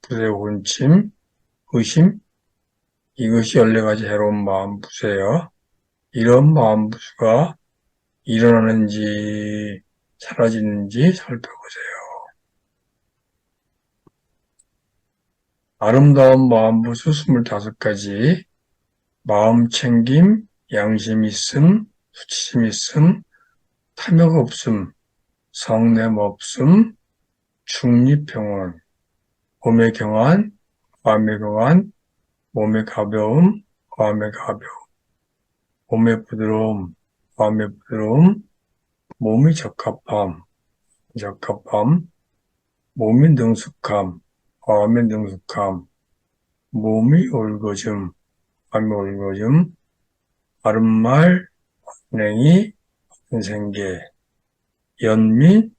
[SPEAKER 1] 불의 혼침, 의심, 이것이 14가지 해로운 마음 부수예요. 이런 마음 부수가 일어나는지 사라지는지 살펴보세요. 아름다운 마음 부수 25가지, 마음 챙김, 양심 있음, 수치심 있음, 탐욕 없음, 성냄 없음, 중립평온, 몸의 경안, 마음의 경안, 몸의 가벼움, 마음의 가벼움, 몸의 부드러움, 마음의 부드러움, 몸의 적합함, 몸의 능숙함, 마음의 능숙함, 몸의 올거짐, 마음의 올거짐, 바른말, 냉이, 생계, 연민,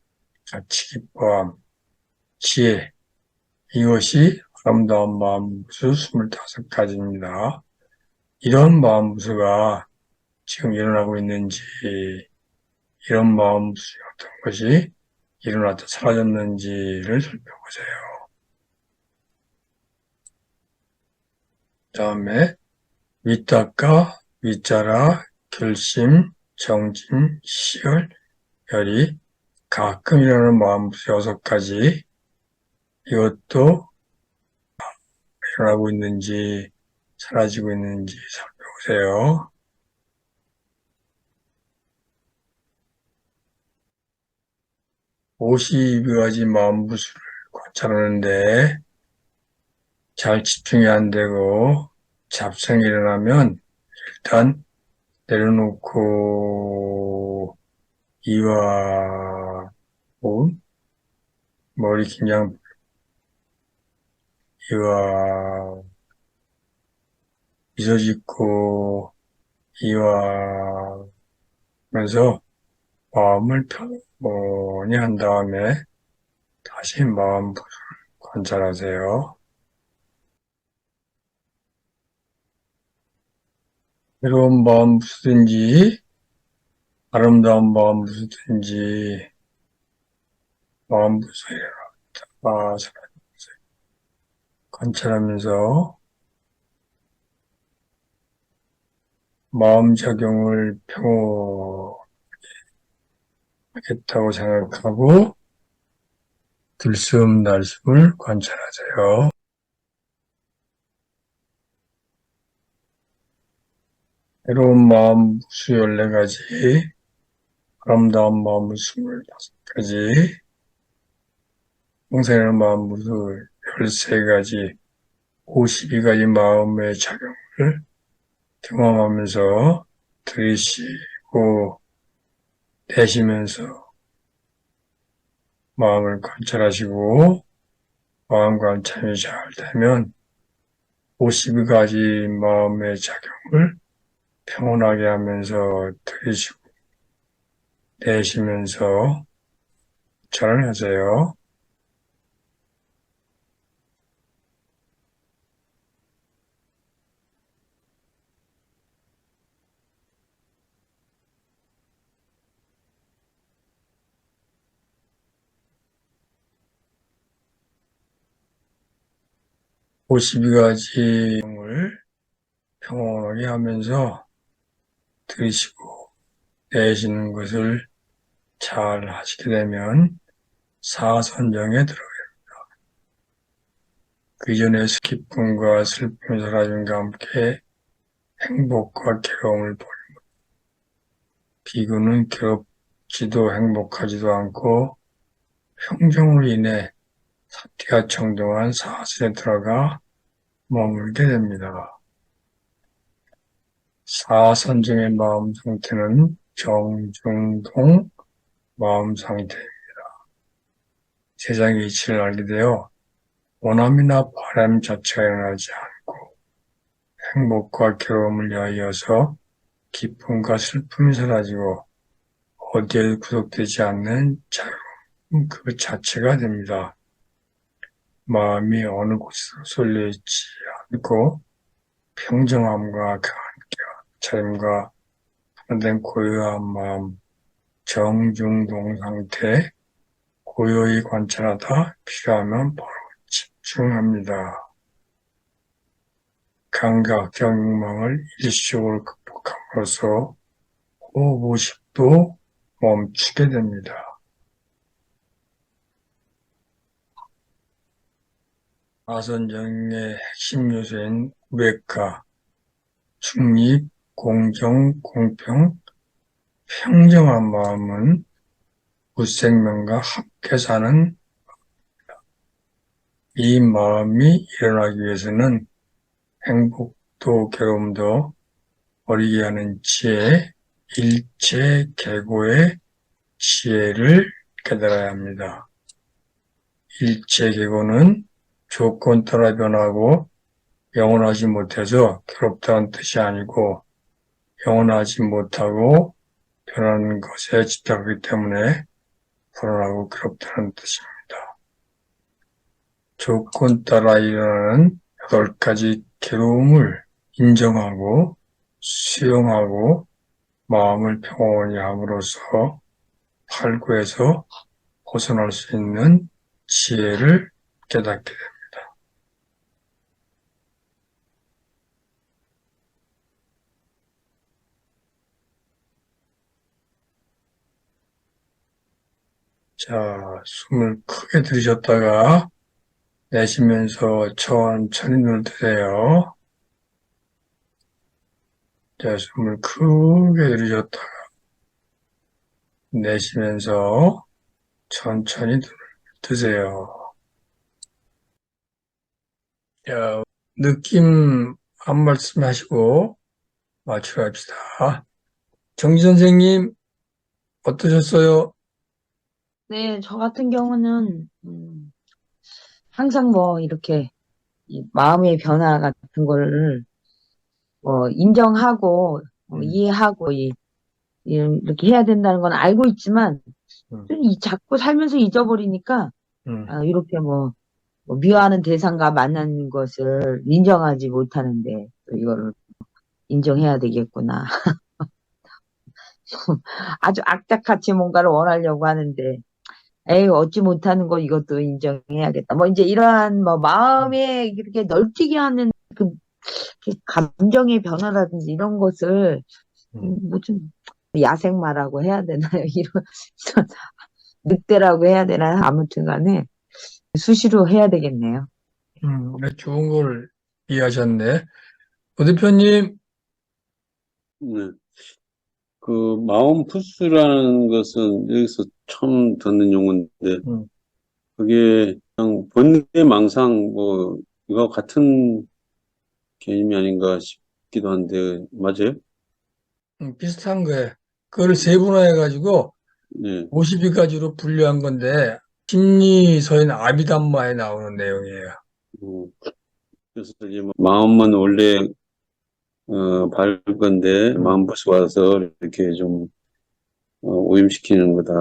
[SPEAKER 1] 가치 기뻐함, 지혜, 이것이 아름다운 마음무수 25가지입니다. 이런 마음무수가 지금 일어나고 있는지, 이런 마음무수 어떤 것이 일어났다 사라졌는지를 살펴보세요. 다음에 위탁과 위자라, 결심, 정진, 시열, 열이 가끔 일어나는 마음무수 6가지, 이것도 일어나고 있는지 사라지고 있는지 살펴보세요. 52가지 마음무수를 관찰하는데 잘 집중이 안 되고 잡생이 일어나면 일단 내려놓고 이와 호흡, 머리 긴장, 이와 미소 짓고 이와 하면서 마음을 편히 한 다음에 다시 마음 관찰하세요. 새로운 마음 무엇이든지 아름다운 마음 무엇이든지 마음 무엇이라 관찰하면서 마음 작용을 평온하겠다고 생각하고 들숨날숨을 관찰하세요. 괴로운 마음 무수 14가지, 아름다운 마음 무수 15가지, 평생의 마음 무수 13가지, 52가지 마음의 작용을 경험하면서 들이쉬고 내쉬면서 마음을 관찰하시고 마음 관찰이 잘 되면 52가지 마음의 작용을 평온하게 하면서 들이쉬고 내쉬면서 잘 하세요. 오 52가지 을 평온하게 하면서 들이쉬고 내쉬는 것을 잘 하시게 되면 사선정에 들어가요. 그 전에 기쁨과 슬픔이 사라짐과 함께 행복과 괴로움을 보는 비구는 괴롭지도 행복하지도 않고 평정으로 인해 사티가 청정한 사슬에 들어가 머물게 됩니다. 사선정의 마음 상태는 정중동 마음 상태입니다. 세상의 이치를 알게 되어 원함이나 바람 자체가 일어나지 않고 행복과 괴로움을 위하여서 기쁨과 슬픔이 사라지고 어디에도 구속되지 않는 자유로움 그 자체가 됩니다. 마음이 어느 곳에도 쏠려있지 않고 평정함과 강한 차림과 하나된 고요한 마음, 정중동 상태, 고요히 관찰하다 필요하면 바로 집중합니다. 감각적 욕망을 일시적으로 극복함으로써 호흡 50도 멈추게 됩니다. 사선정의 핵심 요소인 우백과 중립, 공정, 공평, 평정한 마음은 무생명과 함께 사는 이 마음이 일어나기 위해서는 행복도 괴로움도 버리게 하는 지혜, 일체 계고의 지혜를 깨달아야 합니다. 일체 계고는 조건 따라 변하고 영원하지 못해서 괴롭다는 뜻이 아니고 영원하지 못하고 변하는 것에 집착하기 때문에 불안하고 괴롭다는 뜻입니다. 조건 따라 일어나는 8가지 괴로움을 인정하고 수용하고 마음을 평온히 함으로써 팔구에서 벗어날 수 있는 지혜를 깨닫게 됩니다. 자, 숨을 크게 들이셨다가 내쉬면서 천천히 눈을 뜨세요. 자, 숨을 크게 들이셨다가 내쉬면서 천천히 눈을 뜨세요. 자, 느낌 한 말씀 하시고 마치러 합시다. 정지 선생님, 어떠셨어요?
[SPEAKER 3] 네, 저 같은 경우는, 항상 뭐, 이렇게, 이 마음의 변화 같은 거를, 인정하고,
[SPEAKER 1] 음,
[SPEAKER 3] 이해하고, 이렇게 해야 된다는 건 알고 있지만,
[SPEAKER 1] 음,
[SPEAKER 3] 자꾸 살면서 잊어버리니까,
[SPEAKER 1] 음,
[SPEAKER 3] 이렇게 뭐 미워하는 대상과 만나는 것을 인정하지 못하는데, 또 이거를 인정해야 되겠구나. 아주 악착같이 뭔가를 원하려고 하는데, 에이, 얻지 못하는 거 이것도 인정해야겠다. 뭐, 이제 이러한, 뭐, 마음에 이렇게 널뛰게 하는 그 감정의 변화라든지 이런 것을,
[SPEAKER 1] 음,
[SPEAKER 3] 뭐 좀, 야생마라고 해야 되나요? 이런 늑대라고 해야 되나요? 아무튼 간에, 수시로 해야 되겠네요.
[SPEAKER 1] 네, 좋은 걸 이해하셨네. 오 대표님,
[SPEAKER 2] 네. 그 마음푸스라는 것은 여기서 처음 듣는 용어인데
[SPEAKER 1] 음.
[SPEAKER 2] 그게 그냥 번뇌망상 뭐 이거 같은 개념이 아닌가 싶기도 한데 맞아요?
[SPEAKER 1] 비슷한 거예요. 그걸 세분화해가지고
[SPEAKER 2] 네.
[SPEAKER 1] 52가지로 분류한 건데, 심리서인 아비담마에 나오는 내용이에요.
[SPEAKER 2] 어, 그래서 이제 뭐 마음은 원래 밝은데
[SPEAKER 1] 음,
[SPEAKER 2] 마음부스 와서 이렇게 좀 오염시키는 거다.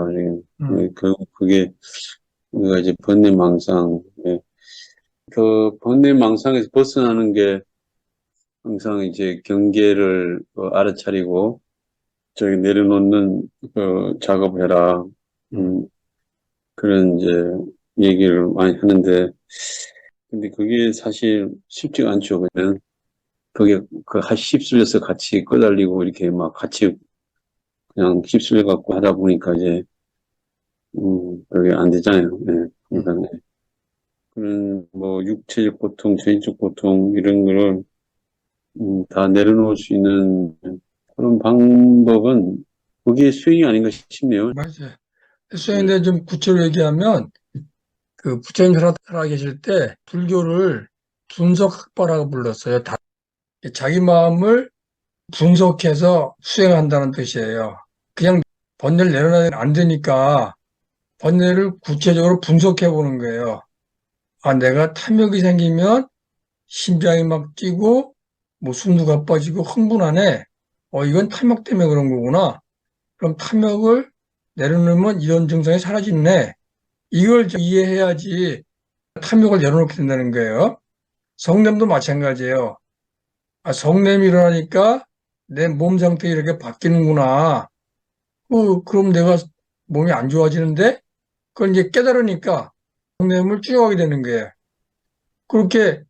[SPEAKER 1] 음,
[SPEAKER 2] 그게 우리가 이제 번뇌망상. 예. 그 번뇌망상에서 벗어나는 게 항상 이제 경계를 알아차리고 저기 내려놓는 작업을 해라.
[SPEAKER 1] 음.
[SPEAKER 2] 음, 그런 이제 얘기를 많이 하는데 근데 그게 사실 쉽지가 않죠. 그냥 그게 휩쓸려서 같이 끌달리고 이렇게 막 같이 그냥 휩쓸려 갖고 하다 보니까 이제 그게 안 되잖아요. 예.
[SPEAKER 1] 음.
[SPEAKER 2] 그러니까 그런 뭐 육체적 고통, 정신적 고통 이런 거를 다 내려놓을 수 있는 그런 방법은 그게 수행이 아닌가 싶네요.
[SPEAKER 1] 맞아요.
[SPEAKER 2] 네.
[SPEAKER 1] 수행인데 좀 구체로 얘기하면, 그 부처님 살아 계실 때 불교를 분석학파라고 불렀어요. 자기 마음을 분석해서 수행한다는 뜻이에요. 그냥 번뇌를 내려놔도 안 되니까 번뇌를 구체적으로 분석해 보는 거예요. 아, 내가 탐욕이 생기면 심장이 막 뛰고 뭐 숨도 가빠지고 흥분하네. 이건 탐욕 때문에 그런 거구나. 그럼 탐욕을 내려놓으면 이런 증상이 사라지네. 이걸 이해해야지 탐욕을 내려놓게 된다는 거예요. 성냄도 마찬가지예요. 아, 성냄이 일어나니까 내 몸 상태 이렇게 바뀌는구나. 그럼 내가 몸이 안 좋아지는데? 그걸 이제 깨달으니까 성냄을 쭉하게 되는 거예요. 그렇게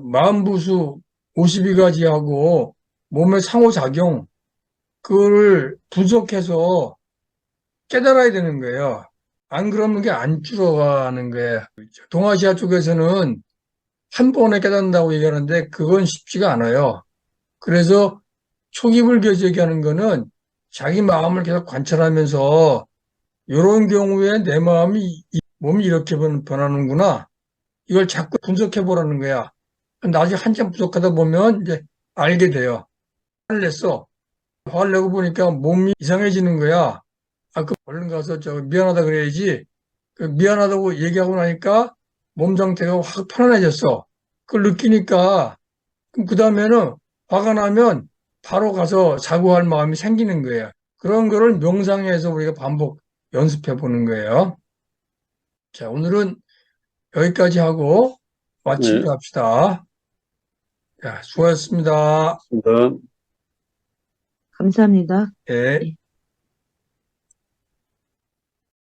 [SPEAKER 1] 마음부수 52가지하고 몸의 상호작용, 그거를 분석해서 깨달아야 되는 거예요. 안 그러면 게 안 줄어가는 거예요. 동아시아 쪽에서는 한 번에 깨닫는다고 얘기하는데 그건 쉽지가 않아요. 그래서 초기 불교에서 얘기하는 거는 자기 마음을 계속 관찰하면서 이런 경우에 내 몸이 이렇게 변하는구나. 이걸 자꾸 분석해 보라는 거야. 나중에 한참 분석하다 보면 이제 알게 돼요. 화를 냈어. 화를 내고 보니까 몸이 이상해지는 거야. 아, 얼른 가서 미안하다 그래야지. 미안하다고 얘기하고 나니까 몸 상태가 확 편안해졌어. 그걸 느끼니까 그 다음에는 화가 나면 바로 가서 사과할 마음이 생기는 거예요. 그런 거를 명상에서 우리가 반복 연습해 보는 거예요. 자, 오늘은 여기까지 하고
[SPEAKER 2] 네.
[SPEAKER 1] 마치기로 합시다. 자, 수고하셨습니다.
[SPEAKER 2] 그러니까
[SPEAKER 3] 감사합니다.
[SPEAKER 1] 예.